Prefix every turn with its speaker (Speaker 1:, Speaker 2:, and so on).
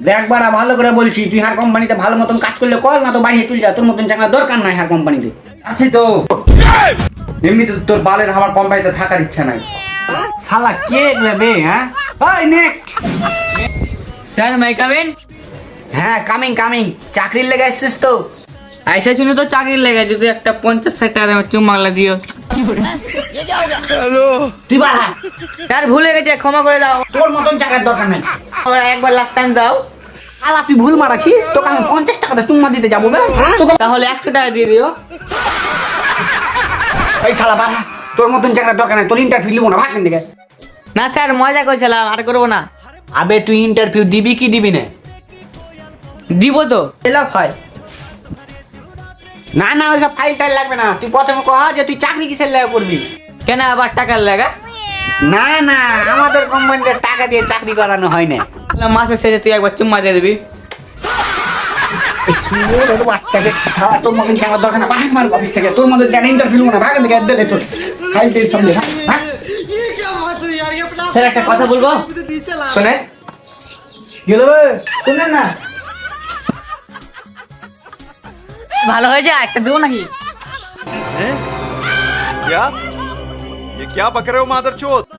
Speaker 1: দেখ বাড়া ভালো করে বলছি, তুই হার কোম্পানিতে ভালো মতন কাজ করলে কর, না তো বাড়িয়ে চলে যা। তোর মতন চাকরা দরকার নাই হার কোম্পানিতে।
Speaker 2: আছি তো, এমনি তো তোর বালের আমার কোম্পানিতে থাকার ইচ্ছা নাই।
Speaker 1: শালা কে বে? হ্যাঁ ওই নেক্সট।
Speaker 3: Sir my come in.
Speaker 1: হ্যাঁ কামিং কামিং। চাকরির লেগে আসছিস তো?
Speaker 3: আইসা শুনে তো চাকরির লেগে, যদি একটা 50-60 টাকা দামের চুম্মাগলা দিও।
Speaker 1: তুই বাড়া,
Speaker 3: স্যার ভুলে গেছে, ক্ষমা করে দাও।
Speaker 1: তোর মতন চাকরার দরকার নাই।
Speaker 3: একবার লাস্ট টাইম দাও।
Speaker 1: শালা তুই ভুল মারাছিস, তোকে আমি 50 টাকাটা চুম্মা দিতে যাবো বে।
Speaker 3: তাহলে 100 টাকা দিয়ে দিও।
Speaker 1: এই শালা বাড়া, তোর মতন চাকরার দরকার নাই। তোর ইন্টারভিউ লিবো না, ভাগ এখান থেকে।
Speaker 3: না স্যার মজা করছিলাম, আর করবো না।
Speaker 1: আবে তুই ইন্টারভিউ দিবি কি দিবি না?
Speaker 3: দিব তো, এলাপ হয়।
Speaker 1: না না ওইসব ফাইল টাইল লাগবে না। তুই প্রথমে কহ যে তুই চাকরি কিসের লেগে করবি।
Speaker 3: কেন আবার টাকার লাগা?
Speaker 1: না না, আমাদের কোম্পানিতে টাকা দিয়ে চাকরি করানো হয় না।
Speaker 3: মাসের শেষে তুই একবার চুম্মা দিয়ে দিবি।
Speaker 1: এই সুন্দর একটা বাচ্চাকে ছাড়া তোর মতন চাকরার দরকার না। ভাগ মার অফিস থেকে। তোর মতন জানা ইন্টারভিউ লিবো না, ভাগ এখান থেকে। দে তোর ফাইল টাইল সব লেখা। ভাগ।
Speaker 3: স্যার একটা কথা বলবো, শোনেন।
Speaker 1: গেল বে, শুনেন না।
Speaker 3: ভালো হয়েছে, একটা দেবো নাকি?
Speaker 4: क्या ये क्या बक रहे हो मादरचोद?